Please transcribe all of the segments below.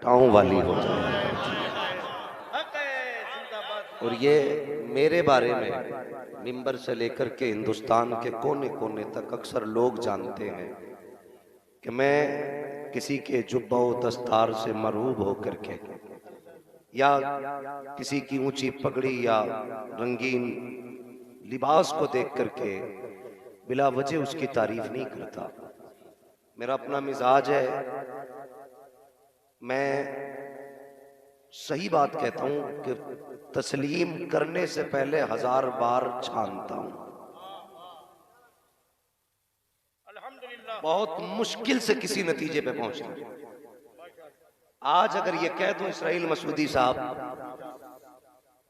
टाँव वाली हो जाए। और ये मेरे बारे में मिंबर से लेकर के हिंदुस्तान के कोने कोने तक अक्सर लोग जानते हैं कि मैं किसी के जुब्बा व दस्तार से मरहूब होकर के या किसी की ऊंची पगड़ी या रंगीन लिबास को देख करके बिला वजह उसकी तारीफ नहीं करता। मेरा अपना मिजाज है, मैं सही बात कहता हूं कि तस्लीम करने से पहले 1000 बार छानता हूं। बहुत मुश्किल से किसी नतीजे पे पहुंचता हूं। आज अगर ये कह दूं इसराइल मसूदी साहब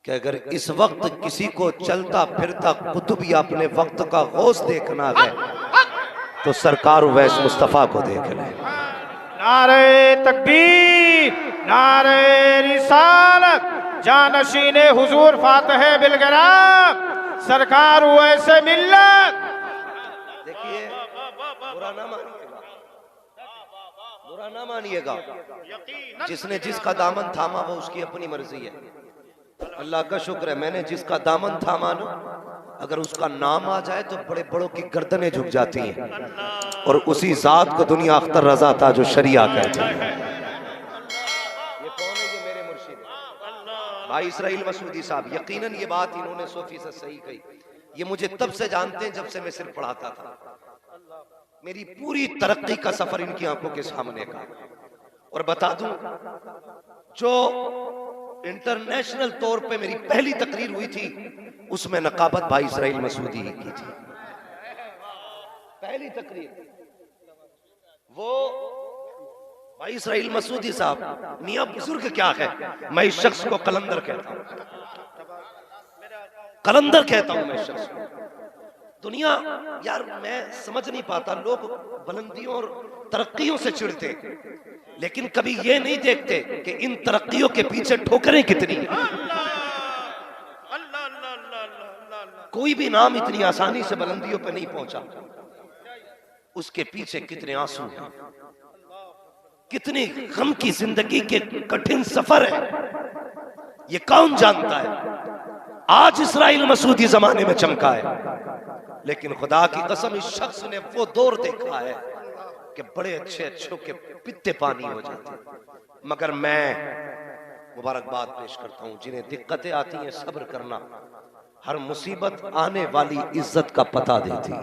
कि अगर इस वक्त किसी को चलता फिरता कुतुब या अपने वक्त का गौस देखना है तो सरकार उवैस मुस्तफा को देख ले। नारे तकबीर, नारे रिसालत, जानशीने हुजूर फातिह बिलगराम, सरकार उवैसे मिल्लत। देखिए, बुरा ना मानिएगा, बुरा ना मानिएगा, जिसने जिसका दामन थामा वो उसकी अपनी मर्जी है। अल्लाह का शुक्र है मैंने जिसका दामन थामा ना, अगर उसका नाम आ जाए तो बड़े बड़ों की गर्दनें झुक जाती हैं और उसी जात को दुनिया अख्तर रजा था जो शरिया कहते हैं। ये कौन है? ये मेरे मुर्शिद भाई इसराइल मसूदी साहब। यकीनन ये बात इन्होंने 100% सही कही। ये मुझे तब से जानते हैं जब से मैं सिर्फ पढ़ाता था। मेरी पूरी तरक्की का सफर इनकी आंखों के सामने का। और बता दूं, जो इंटरनेशनल तौर पे मेरी पहली तकरीर हुई थी उसमें नकाबत भाई इसराइल मसूदी ही की थी। पहली तकरीर वो भाई इसराइल मसूदी साहब। मियां बुजुर्ग क्या है, मैं इस शख्स को कलंदर कहता हूं, कलंदर कहता हूं मैं इस शख्स को। दुनिया यार मैं समझ नहीं पाता, लोग बुलंदियों और तरक्कियों से चिढ़ते लेकिन कभी ये नहीं देखते कि इन तरक्कियों के पीछे ठोकरें कितनी हैं। कोई भी नाम इतनी आसानी से बुलंदियों पे नहीं पहुंचा, उसके पीछे कितने आंसू हैं, कितनी गम की जिंदगी के कठिन सफर है, ये कौन जानता है। आज इसराइल मसूदी जमाने में चमका है, लेकिन खुदा की कसम इस शख्स ने वो दौर देखा है कि बड़े अच्छे अच्छों के पित्ते पानी हो जाते। मगर मैं मुबारकबाद पेश करता हूं जिन्हें दिक्कतें आती हैं, सब्र करना हर मुसीबत आने वाली इज्जत का पता देती है।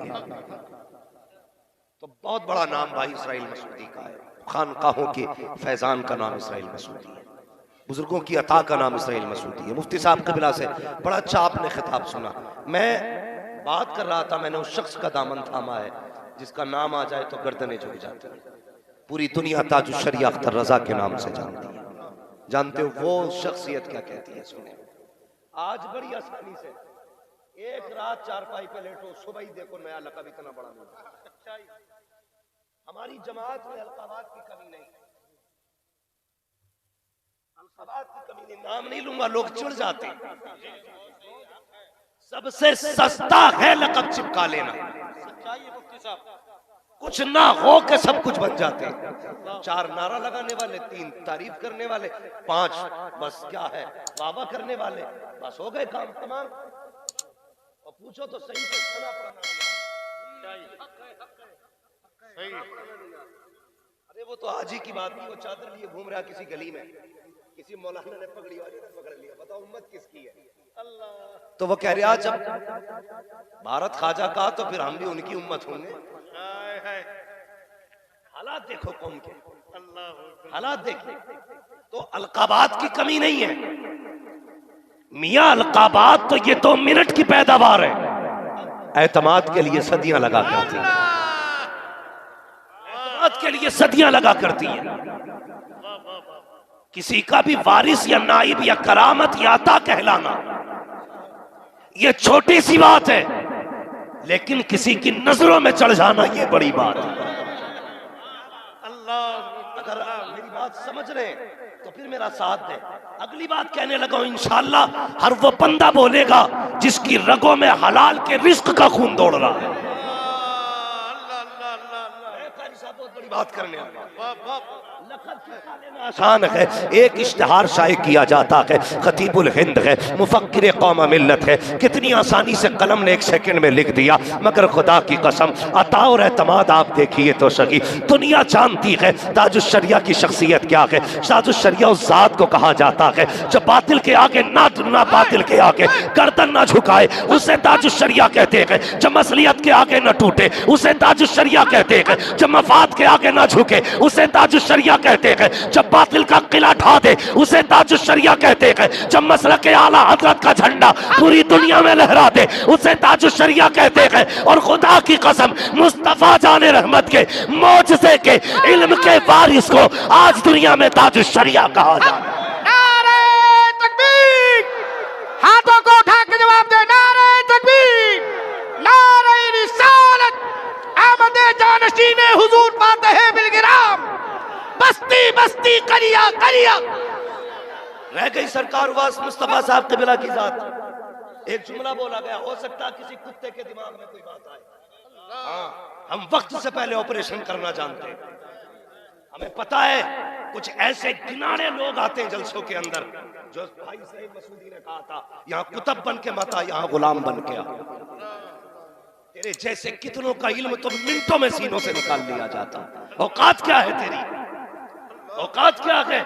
तो बहुत बड़ा नाम भाई इसराइल मसूदी का है। खानकाहों के फैजान का नाम इसराइल मसूदी है, बुजुर्गों की अता का नाम इसराइल मसूदी है। मुफ्ती साहब कबिला से बड़ा अच्छा आपने खिताब सुना। मैं बात कर रहा था, मैंने उस शख्स का दामन थामा है जिसका नाम आ जाए तो गर्दनें झुक जाती हैं। पूरी दुनिया ताजु शरिया अख्तर रजा के नाम से जानती है। जानते हो वो शख्सियत क्या कहती है? सुने, आज बड़ी आसानी से एक रात चारपाई पे लेटो, सुबह ही देखो नया लक़ब इतना बड़ा मिला। हमारी जमात में अलक़ाबात की कमी नहीं, अलक़ाबात की कमी नहीं। नाम नहीं लूंगा, लोग चिढ़ जाते। सबसे सस्ता है लक़ब चिपका लेना। कुछ ना हो के सब कुछ बन जाते हैं। 4 नारा लगाने वाले, 3 तारीफ करने वाले, 5 बस क्या है वावा करने वाले, बस हो गए काम तमाम। और पूछो तो सही से खाना पड़ना। अरे वो तो हाजी की बात नहीं, वो चादर लिए घूम रहा किसी गली में, किसी मौलाना ने पगड़ी वाले ने पकड़ लिया। बताओ उम्मत किसकी है? अल्लाह। तो वो कह रहा जब भारत ख्वाजा का तो फिर हम भी उनकी उम्मत होंगे। हालात देखो कौन के, हालात देखो। तो अलकाबात की कमी नहीं है मियां, अलकाबात तो ये 2 मिनट की पैदावार है। एतमाद के लिए सदियां लगा करती है, एतमाद के लिए सदियां लगा करती है। किसी का भी वारिस या नाइब या करामत या अता कहलाना ये छोटी सी बात है, लेकिन किसी की नजरों में चढ़ जाना ये बड़ी बात है। अल्लाह, अगर मेरी बात समझ रहे तो फिर मेरा साथ दे। अगली बात कहने लगा इंशाअल्लाह हर वो बंदा बोलेगा जिसकी रगों में हलाल के रिस्क का खून दौड़ रहा है। बहुत बड़ी बात करने आसान है। एक इश्तिहार शाये किया जाता है, खतीबुल हिंद है, मुफक्किर कौम मिल्लत है, कितनी आसानी से कलम ने 1 सेकंड में लिख दिया। मगर खुदा की कसम अता और एतमाद आप देखिए तो सही, दुनिया जानती है ताजुश शरिया की शख्सियत क्या है। ताजुश शरिया उस जात को कहा जाता है जो बातिल के आगे ना बातिल के आगे गर्दन ना झुकाए, उसे ताजुश शरिया कहते हैं। जो मसलियत के आगे न टूटे, उसे ताजुश शरिया कहते हैं। जो मफाद के आगे ना झुके, उसे ताजुश शरिया कहते हैं। जब बातिल का किला ढा दे, उसे ताजुश शरिया कहते हैं। जब मसलक के आला हजरत का झंडा पूरी दुनिया में लहरा दे, उसे ताजुश शरिया कहते हैं। और खुदा की कसम मुस्तफा जाने रहमत के मौजज़े के इल्म के वारिस को आज दुनिया में ताजुश शरिया कहा जाता है। नारे तकबीर, हाथों को उठा के जवाब दे। नारे तकबीर, नारे रिसालत, अहमद जानशीन हुजूर फातिह बिलगिराम, बस्ती बस्ती करिया करिया। रह गई सरकार वास मुस्तफा साहब क़िबला की जात। एक जुमला बोला गया, हो सकता है किसी कुत्ते के दिमाग में कोई बात आए। हाँ, हम वक्त से पहले ऑपरेशन करना जानते हैं। हमें पता है कुछ ऐसे किनारे लोग आते हैं जलसों के अंदर, जो भाई सईद मसूदी ने कहा था, यहाँ कुतब बन के मत आ, यहाँ गुलाम बन के आ। तेरे जैसे कितनों का इल्म तो मिनटों में सीनों से निकाल लिया जाता। औकात क्या है तेरी, औकात क्या है?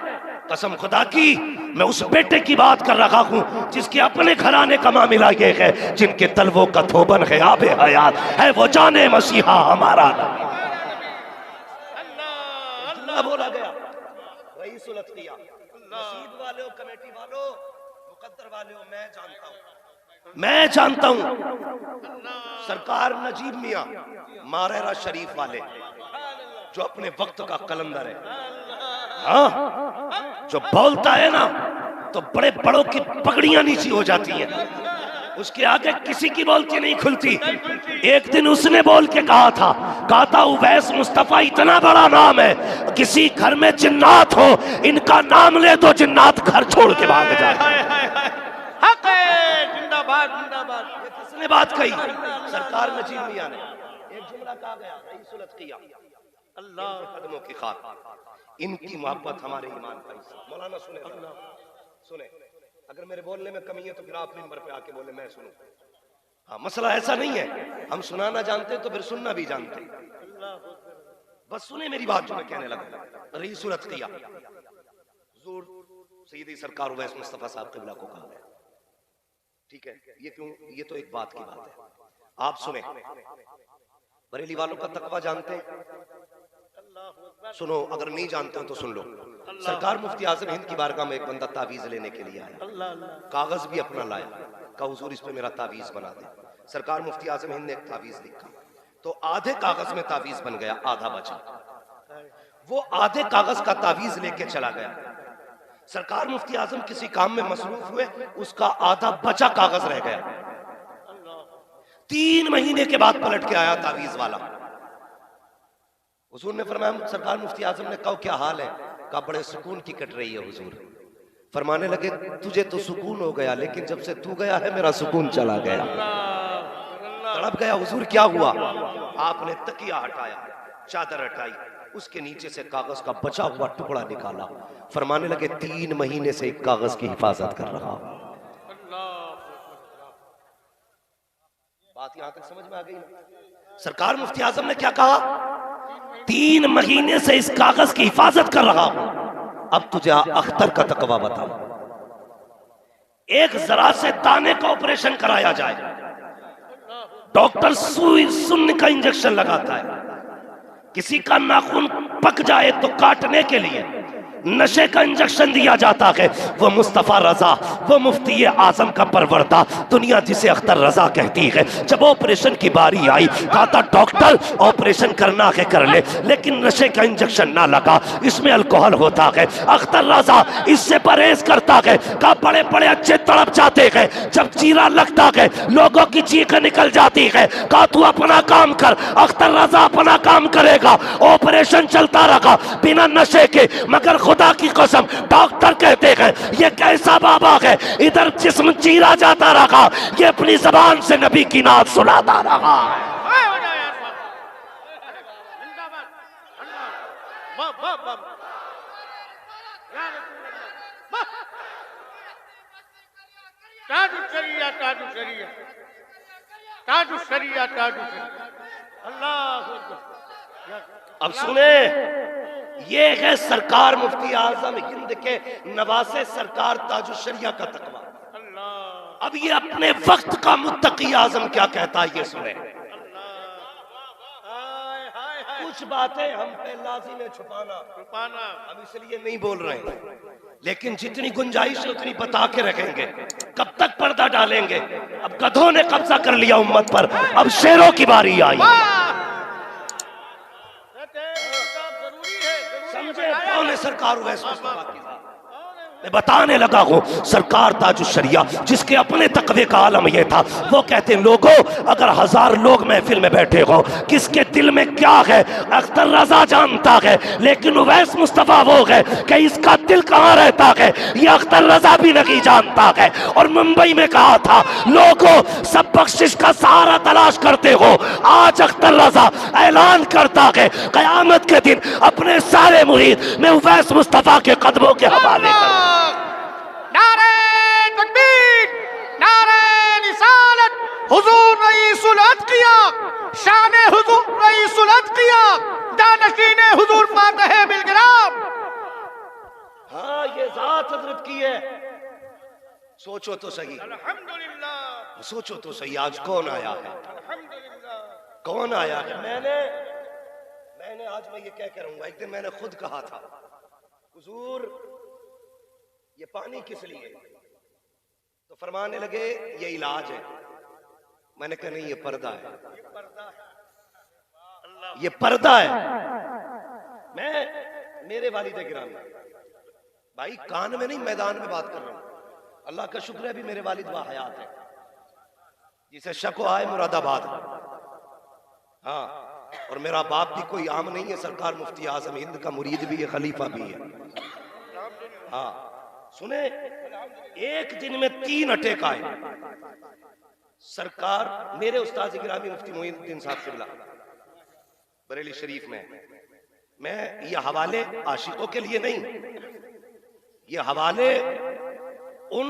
कसम खुदा की मैं उस बेटे की बात कर रहा हूँ जिसके अपने घराने का मामला ये है, जिनके तलवों का थोबन है आबे हयात है, वो जाने मसीहा हमारा नबी। अल्लाह बोला गया, रईसुल अत्किया, नसीब वालों, कमेटी वालों, मुकद्दर वालों, मैं जानता हूँ सरकार नजीब मियाँ मारेरा शरीफ वाले जो अपने वक्त का कलंदर है, हाँ, जो बोलता है ना तो बड़े बड़ों की पगड़ियां नीची हो जाती हैं, उसके आगे किसी की बोलती नहीं खुलती। एक दिन उसने बोल के कहा था उवैस मुस्तफा इतना बड़ा नाम है, किसी घर में जिन्नात हो इनका नाम ले तो जिन्नात घर छोड़ के भाग जाए। हक है, जिंदाबाद जिंदाबाद। ये किसने बात कही? सरकार नजीब मियां ने। एक जुमला कहा गया, रईसुल अत्किया, अल्लाह के कदमों की खातिर इनकी मोहब्बत हमारे ईमान का हिस्सा। मौलाना सुने, अगर मेरे बोलने में कमी है तो फिर आप मिंबर पे आके बोले, मैं सुनूं। हाँ, मसला ऐसा नहीं है, हम सुनाना जानते तो फिर सुनना भी जानते। बस सुने मेरी बात जो मैं कहने लगा। रईसुल अत्किया हुजूर सैयदी सरकार उवैस मुस्तफा साहब क़िबला को कहा गया। ठीक है, ये क्यों? ये तो एक बात की बात है। आप सुने, बरेली वालों का तकवा जानते हैं? सुनो, अगर नहीं जानते हो तो सुन लो। सरकार मुफ्ती आजम हिंद की बारगाह में एक बंदा तावीज लेने के लिए आया, कागज भी अपना लाया, कहा हुजूर इस पे मेरा तावीज बना दे। सरकार मुफ्ती आजम हिंद ने एक तावीज लिखा, तो आधे कागज में तावीज बन गया, आधा बचा। वो आधे कागज का तावीज लेके चला गया। सरकार मुफ्ती आजम किसी काम में मसरूफ हुए, उसका आधा बचा कागज रह गया। 3 महीने के बाद पलट के आया तावीज वाला। हुजूर ने फरमाया, सरकार मुफ्ती आजम ने कहा क्या हाल है? कहा बड़े सुकून की कट रही है हुजूर। फरमाने लगे, तुझे तो सुकून हो गया, लेकिन जब से तू गया है मेरा सुकून चला गया। तड़प गया, हुजूर क्या हुआ? आपने तकिया हटाया, चादर हटाई, उसके नीचे से कागज का बचा हुआ टुकड़ा निकाला। फरमाने लगे, 3 महीने से एक कागज की हिफाजत कर रहा हूं। बात यहां तक समझ में आ गई? सरकार मुफ्ती आजम ने क्या कहा? 3 महीने से इस कागज की हिफाजत कर रहा हूं। अब तुझे अख्तर का तकवा बताओ, एक जरा से दाने का ऑपरेशन कराया जाए, डॉक्टर सुई सुन्न का इंजेक्शन लगाता है, किसी का नाखून पक जाए तो काटने के लिए नशे का इंजेक्शन दिया जाता है। वो मुस्तफा रजा, वो मुफ्ती आजम का परवरदा, दुनिया जिसे अख्तर रजा कहती है, जब ऑपरेशन की बारी आई कहा था डॉक्टर ऑपरेशन करना है कर ले, लेकिन नशे का इंजेक्शन ना लगा, इसमें अल्कोहल होता है। अख्तर रजा इससे परहेज करता है। कहा बड़े बड़े अच्छे तड़प जाते हैं, जब चीरा लगता है लोगों की चीख निकल जाती है। कहा तू अपना काम कर। अख्तर रजा अपना काम करेगा। ऑपरेशन चलता रहा बिना नशे के, मगर खुदा की कसम डॉक्टर कहते हैं ये कैसा बाबा है, इधर जिस्म चीरा जाता रहा, ये अपनी जबान से नबी की नात सुनाता रहा। ताजु शरिया ताजु शरिया ताजु शरिया ताजु शरिया अल्लाह अकबर। अब सुने, ये है सरकार मुफ्ती आजम हिंद के नवासे सरकार ताजुश शरिया का तकवा। अल्लाह अब ये अपने वक्त का मुत्तकी आजम क्या कहता है ये सुने। हाय हाय हाय कुछ बातें हम पे लाजिम है छुपाना, छुपाना हम इसलिए नहीं बोल रहे हैं, लेकिन जितनी गुंजाइश है उतनी बता के रखेंगे। कब तक पर्दा डालेंगे? अब गधों ने कब्जा कर लिया उम्मत पर, अब शेरों की बारी आई। जरूरी है समझे कौन है सरकार उवैस मुस्तफा की? मैं बताने लगा हूँ सरकार ताजुश शरिया, जिसके अपने तकवे का आलम यह था। वो कहते हैं लोगों, अगर 1000 लोग महफिल में बैठे हो, किसके दिल में क्या है अख्तर रजा जानता है, लेकिन उवैस मुस्तफा वो है कि इसका दिल कहाँ रहता है ये अख्तर रजा भी नहीं जानता है। और मुंबई में कहा था लोगों, सब बख्शिश का सहारा तलाश करते हो, आज अख्तर रजा ऐलान करता है कयामत के दिन अपने सारे मुरीद मैं उवैस मुस्तफा के कदमों के हवाले करूँ। नारे तकबीर, नारे रिसालत, हुजूर रईसुल अत्किया, शान हुजूर रईसुल अत्किया, दानशीने हुजूर फातह बिलग्राम। हाँ, ये जात हजरत की है। सोचो तो सही, अल्हम्दुलिल्लाह सोचो तो सही, आज कौन आया है? अल्हम्दुलिल्लाह। कौन आया है? मैंने आज मैं ये क्या करूंगा, एक दिन मैंने खुद कहा था हुजूर ये पानी किस लिए? तो फरमाने लगे ये इलाज है। मैंने कहा नहीं, ये पर्दा है, ये पर्दा है। मैं मेरे वालिद गिरामी भाई कान में नहीं मैदान में बात कर रहा हूं। अल्लाह का शुक्र है अभी मेरे वालिद वा हयात है, जिसे शको आए मुरादाबाद। हाँ, और मेरा बाप भी कोई आम नहीं है, सरकार मुफ्ती आजम हिंद का मुरीद भी है, खलीफा भी है। हाँ सुने, एक दिन में 3 अटैक आए। सरकार मेरे उस्ताद गिरामी मुफ्ती मोइनुद्दीन साहब किबला बरेली शरीफ में, मैं ये हवाले आशिकों के लिए नहीं, ये हवाले उन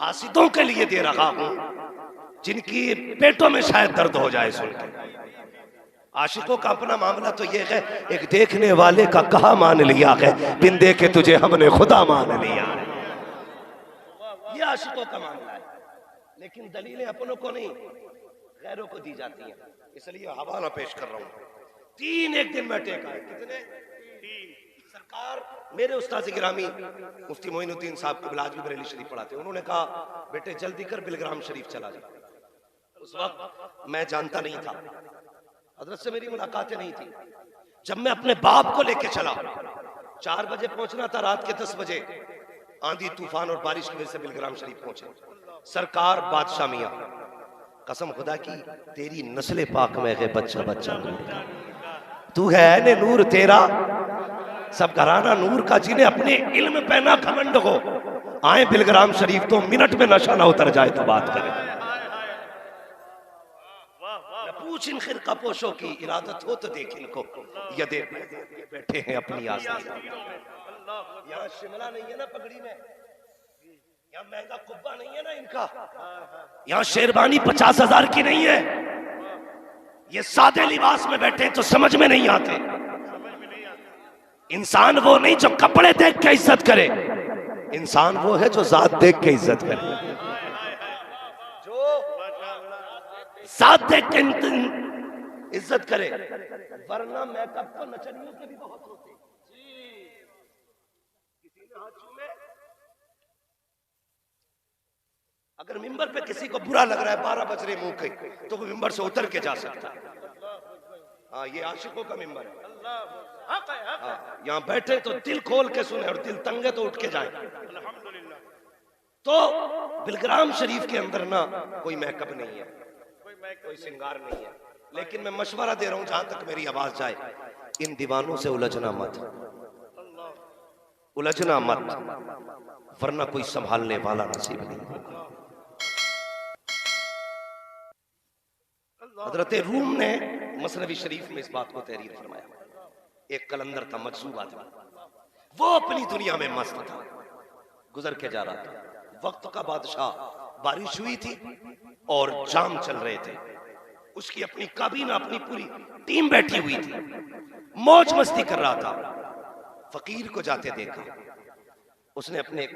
हासिदों के लिए दे रहा हूं जिनकी पेटों में शायद दर्द हो जाए सुन के। आशिकों का अपना मामला तो ये है, एक देखने वाले का कहा मान लिया है, बिन देखे तुझे हमने खुदा मान लिया है। ये आशिकों का मामला है, लेकिन दलीलें अपनों को नहीं गैरों को दी जाती हैं, इसलिए हवाला पेश कर रहा हूं। 3 एक दिन में अटैक आए। कितने? 3। सरकार मेरे उस्ताद गिरामी मुफ्ती मोइनुद्दीन साहब को बिलाज भी बरेली शरीफ पढ़ाते, उन्होंने कहा बेटे जल्दी कर बिलग्राम शरीफ चला जा। उस वक्त मैं जानता नहीं था, हजरत से मेरी मुलाकातें नहीं थी। जब मैं अपने बाप को लेके चला, 4 बजे पहुंचना था, रात के 10 बजे आंधी तूफान और बारिश की वजह से बिलग्राम शरीफ पहुंचे। सरकार बादशाह मियां, कसम खुदा की तेरी नस्ल पाक में है बच्चा बच्चा तू है ने नूर तेरा सब घराना नूर का, जिन्हें अपने इल्म पे ना घमंड हो, आए बिलग्राम शरीफ तो मिनट में नशा ना उतर जाए तो बात करें। पूछ इन खिरका पोशों की इरादत हो तो देख इनको, यदे बैठे हैं अपनी आस्था। यहाँ शिमला नहीं है ना पगड़ी में, यहाँ महंगा कुब्बा नहीं है ना इनका, यहाँ शेरवानी 50,000 की नहीं है। ये सादे लिबास में बैठे तो समझ में नहीं आते। इंसान वो नहीं जो कपड़े देख के इज्जत करे, इंसान वो है जो जात देख के इज्जत करे, जो जात देख के इज्जत करे। वरना मेकअप तो नचनियों के भी बहुत होते। किसी ने हाथ चूमे, अगर मिंबर पे किसी को बुरा लग रहा है 12 बज रहे मुंह के, तो वो मिंबर से उतर के जा सकता है। हाँ, ये आशिकों का मिंबर है। हाँ, यहाँ बैठे तो दिल खोल के सुने, और दिल तंगे तो उठ के जाए। तो बिलग्राम शरीफ के अंदर ना कोई मेकअप नहीं है, कोई श्रृंगार नहीं है, लेकिन मैं मशवरा दे रहा हूं, जहां तक मेरी आवाज जाए, इन दीवानों से उलझना मत, उलझना मत, वरना कोई संभालने वाला नसीब नहीं होगा। हजरत रूम ने मसनवी शरीफ में इस बात को तहरीर फरमाया। एक कलंदर था, मजसूब आदमी, वो अपनी दुनिया में मस्त था, गुजर के जा रहा था। वक्त का बादशाह, बारिश हुई थी और जाम चल रहे थे। उसकी अपनी काबीना, अपनी पूरी टीम बैठी हुई थी, मौज मस्ती कर रहा था। फकीर को जाते देखा, उसने अपने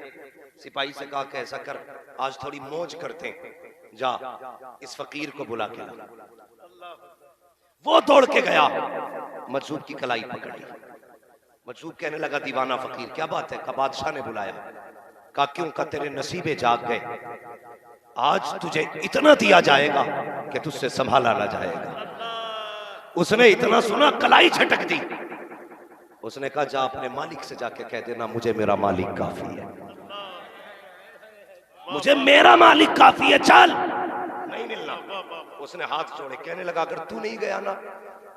सिपाही से कहा कि ऐसा कर, आज थोड़ी मौज करते हैं, जा इस फकीर को बुला के ला। वो दौड़ के गया, मजूब की कलाई पकड़ी। मजूब कहने लगा, दीवाना फकीर क्या बात है? का बादशाह ने बुलाया। का क्यों? का तेरे नसीबे जाग गए, आज तुझे इतना दिया जाएगा कि तुझसे संभाला ना जाएगा। उसने इतना सुना, कलाई झटक दी। उसने कहा, जा अपने मालिक से जाके कह देना, मुझे मेरा मालिक काफी है, मुझे मेरा मालिक काफी है, चल। नहीं मिलना। उसने हाथ जोड़े, कहने लगा, अगर तू नहीं गया ना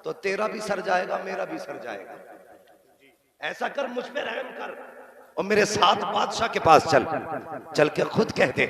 तो तेरा भी सर जाएगा, मेरा भी सर जाएगा। ऐसा कर, मुझ पे रहम कर और मेरे साथ बादशाह के पास चल, चल के खुद कह दे।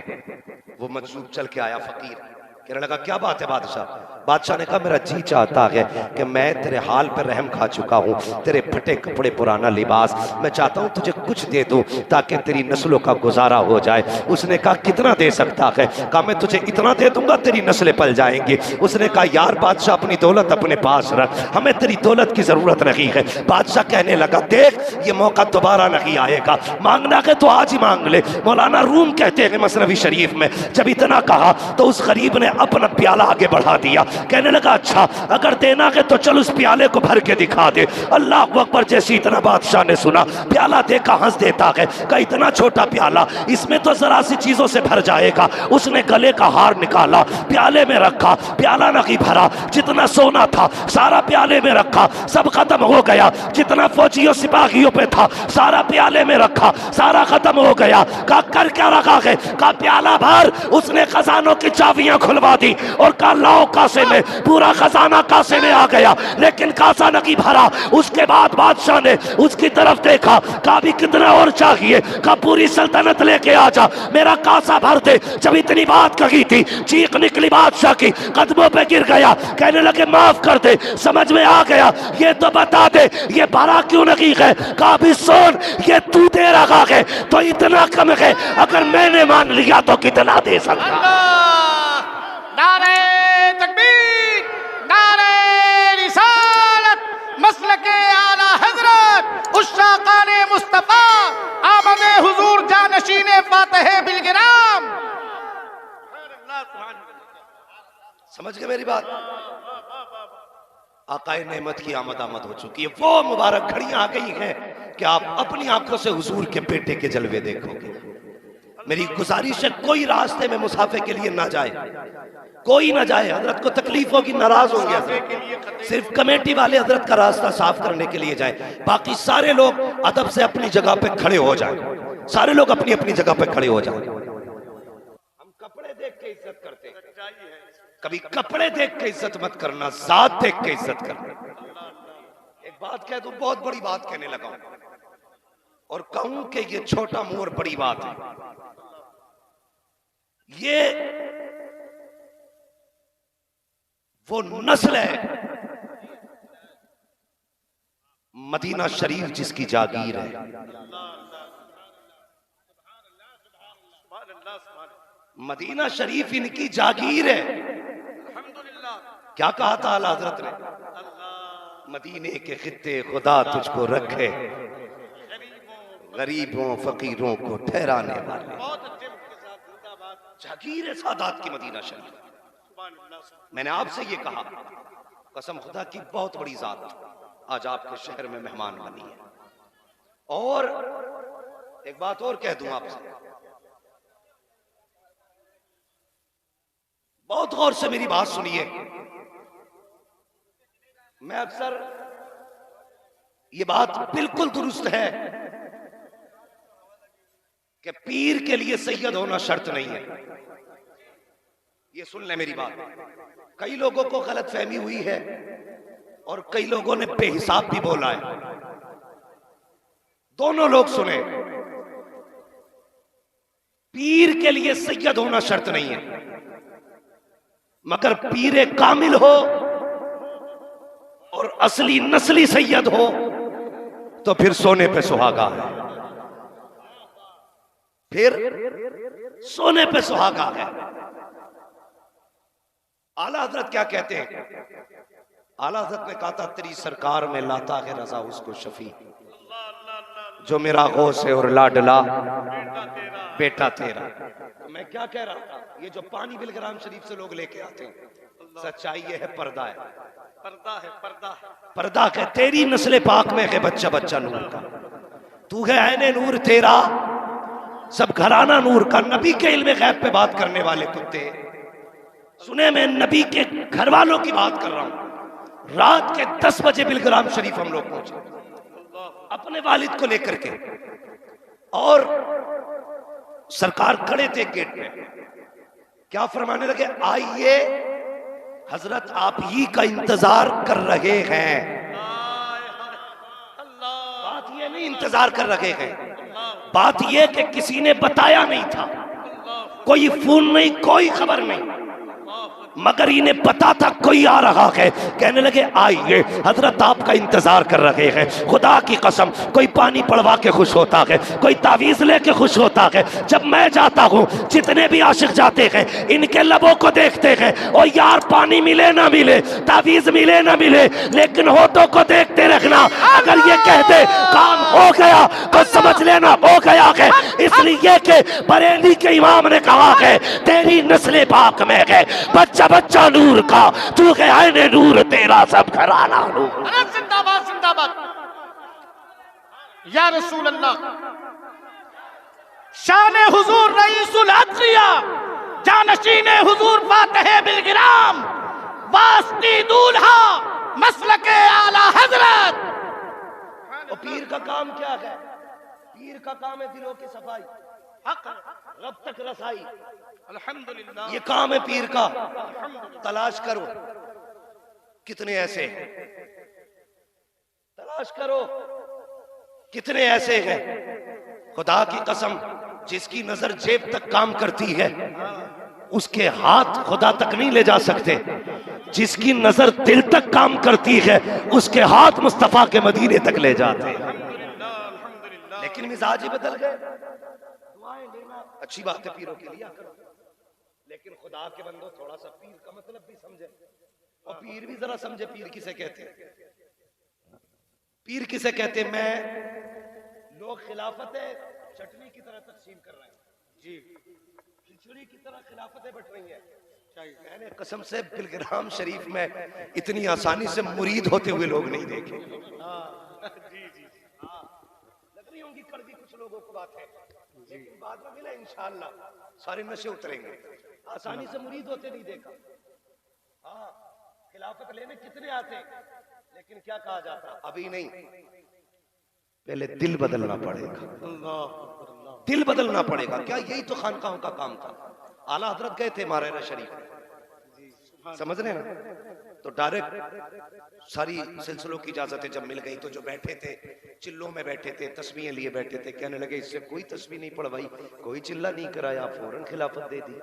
वो मजसूब चल के आया। फकीर कहने लगा, क्या बात है बादशाह? बादशाह ने कहा, मेरा जी चाहता है कि मैं तेरे हाल पर रहम खा चुका हूँ, तेरे फटे कपड़े, पुराना लिबास, मैं चाहता हूँ तुझे कुछ दे दूँ ताकि तेरी नस्लों का गुजारा हो जाए। उसने कहा, कितना दे सकता है? कहा, मैं तुझे इतना दे दूंगा तेरी नस्लें पल जाएंगी। उसने कहा, यार बादशाह, अपनी दौलत अपने पास रख, हमें तेरी दौलत की जरूरत नहीं है। बादशाह कहने लगा, देख ये मौका दोबारा नहीं आएगा, मांगना है तो आज ही मांग ले। मौलाना रूम कहते हैं मसनवी शरीफ में, जब इतना कहा तो उस गरीब ने अपना प्याला आगे बढ़ा दिया। कहने लगा, अच्छा अगर देना है तो चल उस प्याले को भर के दिखा दे। अल्लाह अकबर। जैसे इतना बादशाह ने सुना, प्याला देखा, हंस देता है, का इतना छोटा प्याला, इसमें तो जरा सी चीजों से भर जाएगा। उसने गले का हार निकाला, प्याले में रखा, प्याला नहीं भरा। जितना सोना था सारा प्याले में रखा, सब खत्म हो गया। जितना फौजियों सिपाहियों पे था सारा प्याले में रखा, सारा खत्म हो गया। का कर क्या रखा है? का प्याला भर। उसने खजानों की चाबियां खुलवा दी और कहा, लाओ कासे में। पूरा खजाना कासे में आ गया, लेकिन कासा नहीं भरा। उसके बाद बादशाह ने उसकी तरफ देखा, कहा भी कितना और चाहिए? का पूरी सल्तनत लेके आ जा, मेरा कासा भर दे। जब इतनी बात कही थी, चीख निकली बादशाह की, कदमों पे गिर गया। कहने लगे, माफ कर दे, समझ में आ गया, ये तो बता दे ये भरा क्यों नहीं है? कहा भी सुन, ये तू दे रहा है तो इतना कम है, अगर मैंने मान लिया तो कितना दे सकता। नारे तकबीर, नारे रिसालत, मसलके आला हजरत उस्ताकाने मुस्तफा, आमदे हुजूर जानशीने फातहे बिलगिराम। समझ गए मेरी बात? आकाए नेमत की आमद हो चुकी है। वो मुबारक घड़ियां आ गई हैं कि आप अपनी आंखों से हुजूर के बेटे के जलवे देखोगे। मेरी गुजारिश है, कोई रास्ते में मुसाफे के लिए ना जाए, कोई ना जाए। हजरत को तकलीफ होगी, नाराज होंगे हजरत। सिर्फ कमेटी वाले हजरत का रास्ता साफ करने के लिए जाए, बाकी सारे लोग अदब से अपनी जगह पे खड़े हो जाए। सारे लोग अपनी अपनी जगह पे खड़े हो जाए। हम कपड़े देख के इज्जत करते हैं, कभी कपड़े देख के इज्जत मत करना, जात देख के इज्जत करना। एक बात कह दूं, बहुत बड़ी बात कहने लगा और कहूं कि ये छोटा मुंह और बड़ी बात है। ये वो नस्ल है मदीना शरीफ जिसकी जागीर है। मदीना शरीफ इनकी जागीर है। क्या कहा था आला हजरत ने? मदीने के खित्ते खुदा तुझको रखे, गरीबों फकीरों को ठहराने वाले। जागीर है सादात की मदीना शरीफ। मैंने आपसे ये कहा, कसम खुदा की बहुत बड़ी जात आज आपके शहर में मेहमान बनी है। और एक बात और कह दूं आपसे, बहुत गौर से मेरी बात सुनिए। मैं अक्सर ये बात बिल्कुल दुरुस्त है कि पीर के लिए सैयद होना शर्त नहीं है। ये सुन ले मेरी बात। कई लोगों को गलत फहमी हुई है और कई लोगों ने बेहिसाब भी बोला है। दोनों लोग सुने, पीर के लिए सैयद होना शर्त नहीं है, मगर पीरे कामिल हो और असली नस्ली सैयद हो तो फिर सोने पे सुहागा है, फिर सोने पे सुहागा है। आला हजरत क्या कहते हैं? आला हजरत ने कहा था तेरी सरकार में लाता है रजा उसको शफी, जो मेरा गौस है और लाडला बेटा तेरा। तो मैं क्या कह रहा था, ये जो पानी बिलग्राम शरीफ से लोग लेके आते हैं, सच्चाई ये है पर्दा है, पर्दा है, पर्दा है, पर्दा है। तेरी नस्ल पाक में है बच्चा बच्चा नूर का, तू है ऐने नूर तेरा, सब घराना नूर का। नबी के इल्म गैब पे बात करने वाले कुत्ते, सुने मैं नबी के घर वालों की बात कर रहा हूं। रात के 10 बजे बिलग्राम शरीफ हम लोग पहुंचे अपने वालिद को लेकर के, और सरकार खड़े थे गेट पे, क्या फरमाने लगे, आइए हजरत आप ही का इंतजार कर रहे हैं। बात ये नहीं इंतजार कर रहे हैं, बात ये कि किसी ने बताया नहीं था, कोई फोन नहीं, कोई खबर नहीं, मगर इन्हें पता था कोई आ रहा है। कहने लगे आइए हजरत आपका इंतजार कर रहे हैं। खुदा की कसम कोई पानी पड़वा के खुश होता है, कोई तावीज लेके खुश होता है। जब मैं जाता हूँ, जितने भी आशिक जाते हैं, इनके लबों को देखते हैं, और यार पानी मिले ना मिले, तावीज मिले ना मिले, लेकिन होठों को देखते रखना। अगर ये कहते काम हो गया तो समझ लेना हो गया है। इसलिए कि बरेली के इमाम ने कहा है तेरी नस्ल पाक में है बच्चा बच्चा नूर का, तू है ऐने नूर तेरा, सब घराना नूर। जिंदाबाद जिंदाबाद या रसूल अल्लाह। शान हुजूर रईसुल अत्किया, जानशीने हुजूर फातिह बिलगिराम, वास्ती दूल्हा मसलके आला हजरत। और पीर का काम क्या है? पीर का काम है दिलों की सफाई, हक रब तक रसाई। अल्हम्दुलिल्लाह ये काम है पीर का। तलाश करो कितने ऐसे हैं, तलाश करो कितने ऐसे हैं। खुदा की कसम जिसकी नजर जेब तक काम करती है, उसके हाथ खुदा तक नहीं ले जा सकते। जिसकी नजर दिल तक काम करती है, उसके हाथ मुस्तफा के मदीने तक ले जाते हैं। लेकिन मिजाज ही बदल गए। दुआएं लेना अच्छी बात है, पीरों के लिए करो, लेकिन खुदा के बंदो थोड़ा सा पीर का मतलब भी समझे, और पीर भी जरा समझे पीर किसे कहते हैं। पीर किसे कहते हैं? मैं लोग खिलाफत चटनी की तरह तकसीम कर रहे हैं जी, खिचड़ी की तरह खिलाफतें बट रही हैं। मैंने कसम से बिलग्राम शरीफ में इतनी आसानी से मुरीद होते हुए लोग नहीं देखे। जी जी लग रही होंगी कड़वी कुछ लोगों को बात है, लेकिन बाद में मिला इंशाअल्लाह सारे नशे उतरेंगे। आसानी से मुरीद होते नहीं देखा। हाँ खिलाफत लेने कितने आते, लेकिन क्या कहा जाता, अभी नहीं, पहले दिल बदलना पड़ेगा, दिल बदलना पड़ेगा। क्या यही तो खानकाहों का काम था। आला हजरत गए थे मारेरा शरीफ, समझ रहे ना, तो डायरेक्ट सारी सिलसिलों की इजाजतें जब मिल गई, तो जो बैठे थे चिल्लों में बैठे थे, तस्बीहें लिए बैठे थे, कहने लगे इससे कोई तस्बीह नहीं पढ़वाई, कोई चिल्ला नहीं कराया, फौरन खिलाफत दे दी।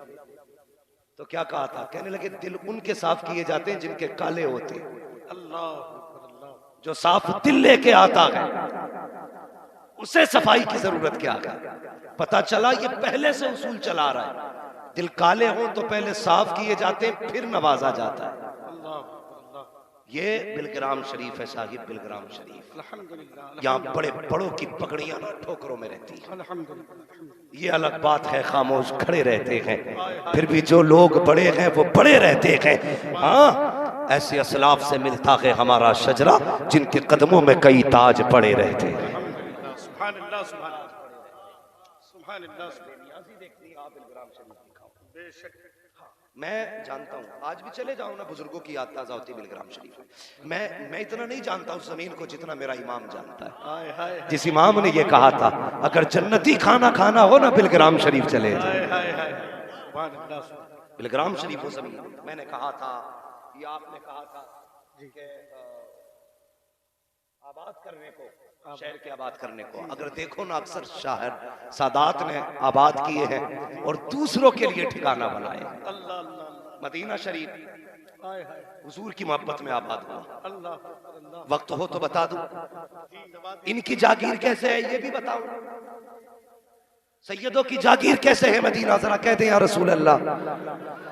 तो क्या कहा था? कहने लगे दिल उनके साफ किए जाते हैं जिनके काले होते हैं। अल्लाह, जो साफ दिल लेके आता है उसे सफाई की जरूरत क्या है? पता चला ये पहले से उसूल चला आ रहा है, दिल काले हों तो पहले साफ किए जाते हैं, फिर नवाजा जाता है। ये बिलग्राम शरीफ है साहिब, बिलग्राम शरीफ। यहाँ बड़े बड़ों की पगड़ियां ना ठोकरों में रहती है। ये अलग बात है, खामोश खड़े रहते हैं, फिर भी जो लोग बड़े हैं वो बड़े रहते हैं। हाँ ऐसे असलाफ से मिलता है हमारा शजरा, जिनके कदमों में कई ताज पड़े रहते हैं। मैं जानता हूँ, आज भी चले जाऊँ ना, बुजुर्गों की याद ताजा होती है बिलग्राम शरीफ। मैं इतना नहीं जानता उस जमीन को जितना मेरा इमाम जानता है। जिस इमाम ने ये कहा था अगर जन्नती खाना खाना हो ना, बिलग्राम शरीफ चले जाए। बिलग्राम शरीफ वो जमीन, मैंने कहा था, ये आपने कहा था कि आबाद करने को, शहर के आबाद करने को, अगर देखो ना अक्सर शहर सादात ने आबाद किए हैं और दूसरों के लिए ठिकाना बनाए। मदीना शरीफ हाय हाय हुजूर की मोहब्बत में आबाद हुआ। अल्लाह अल्लाह। वक्त हो तो बता दूं जी, जवाब दीजिए। इनकी जागीर कैसे है ये भी बताऊं। सैयदों की जागीर कैसे है मदीना, जरा कह दें या रसूल अल्लाह।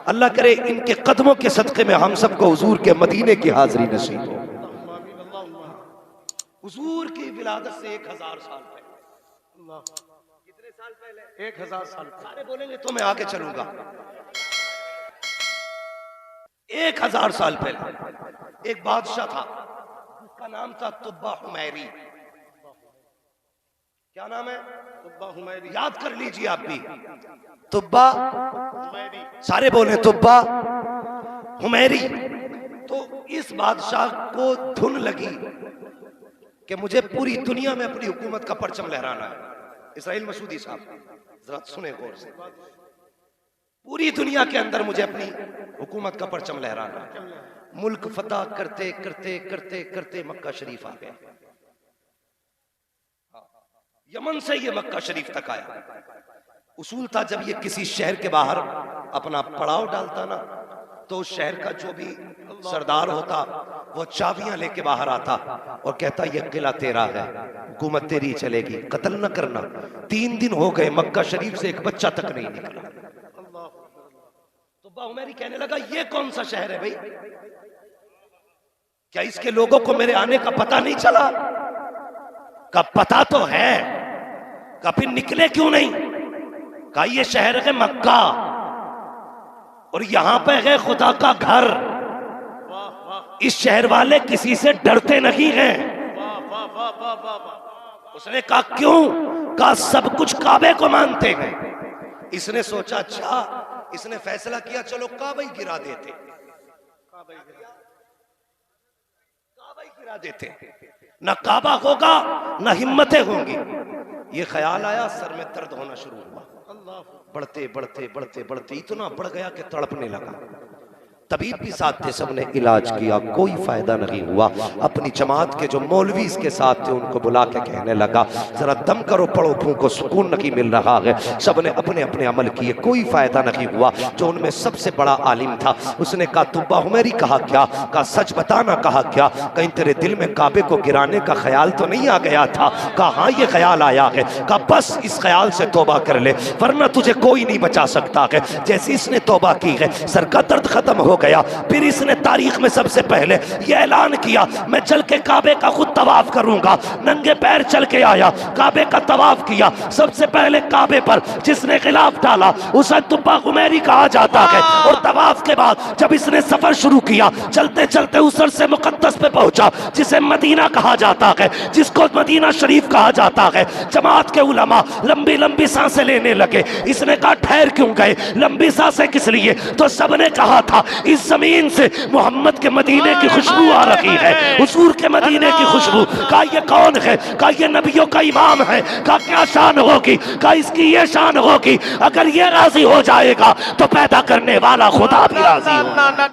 अल्लाह करे इनके कदमों के सदके में हम सबको हुजूर के मदीने की हाजिरी नसीब हो। अल्लाहुम्मा आमीन, अल्लाहुम्मा आमीन। हुजूर की विलादत से 1000 साल पहले, अल्लाह, कितने साल पहले? 1000 साल पहले। सारे बोलेंगे तो मैं आगे चलूंगा। 1000 साल पहले एक बादशाह था जिसका नाम था तुब्बा हुमैरी। क्या नाम है? तुब्बा हुमैरी। याद कर लीजिए आप भी। तुब्बा, हुमैरी। सारे बोले तुब्बा हुमैरी। तो इस बादशाह को धुन लगी कि मुझे पूरी दुनिया में अपनी हुकूमत का परचम लहराना है। इसराइल मसूदी साहब जरा सुने गौर से, पूरी दुनिया के अंदर मुझे अपनी हुकूमत का परचम लहराना है। मुल्क फतह करते करते करते करते मक्का शरीफ आ गया। यमन से ये मक्का शरीफ तक आया। उसूल था जब ये किसी शहर के बाहर अपना पड़ाव डालता ना, तो उस शहर का जो भी सरदार होता वो चाबियां लेके बाहर आता और कहता ये किला तेरा है, हुकूमत तेरी चलेगी, कत्ल न करना। 3 दिन हो गए मक्का शरीफ से एक बच्चा तक नहीं निकला। तो बाहुमेरी कहने लगा ये कौन सा शहर है भाई, क्या इसके लोगों को मेरे आने का पता नहीं चला? का पता तो है, का फिर निकले क्यों नहीं? का ये शहर है मक्का और यहां पे है खुदा का घर। वाह वाह इस शहर वाले किसी से डरते नहीं हैं। वाह वाह वाह वाह वाह वाह। उसने कहा क्यों? कहा सब कुछ काबे को मानते हैं। इसने सोचा अच्छा, इसने फैसला किया चलो काबा ही गिरा देते, काबा ही गिरा देते। ना काबा होगा ना हिम्मतें होंगी। ये ख्याल आया, सर में दर्द होना शुरू हुआ। अल्लाह, बढ़ते बढ़ते बढ़ते बढ़ते इतना बढ़ गया कि तड़पने लगा। तबीब भी साथ थे, सबने इलाज किया, कोई फायदा नहीं हुआ। अपनी जमात के जो मौलवी इसके साथ थे उनको बुला के कहने लगा जरा दम करो, पढ़ो, फूंको, सुकून नहीं मिल रहा है। सबने अपने अपने अमल किए, कोई फायदा नहीं हुआ। जो उनमें सबसे बड़ा आलिम था उसने कहा तुब्बा हुमैरी कहा क्या? कहा सच बताना। कहा क्या? कहीं तेरे दिल में काबे को गिराने का ख्याल तो नहीं आ गया था? कहा हाँ ये ख्याल आया है। कहा बस इस ख्याल से तौबा कर ले वरना तुझे कोई नहीं बचा सकता है। जैसे इसने तौबा की है सर का दर्द खत्म हो गया। फिर इसने तारीख में सबसे पहले यह ऐलान किया मैं चल के काबे का खुद तवाफ करूंगा। नंगे पैर चल के आया, काबे का तवाफ किया। सबसे पहले काबे पर जिसने खिलाफ डाला उसे तुब्बा हुमैरी कहा जाता है। और तवाफ के बाद जब इसने सफर शुरू किया, चलते चलते उस से मुकद्दस पे पहुंचा जिसे मदीना कहा जाता है, जिसको मदीना शरीफ कहा जाता है। जमात के उलमा लंबी लंबी सांसें लेने लगे। इसने कहा ठहर क्यों गए, लंबी सांसें किस लिए? तो सबने कहा था इस जमीन से मोहम्मद के मदीने की खुशबू आ रही है, हुजूर के मदीने की खुशबू। का ये कौन है? का ये नबियों का इमाम है। का क्या शान होगी? का इसकी ये शान होगी। अगर ये राजी हो जाएगा तो पैदा करने वाला खुदा भी राजी होगा।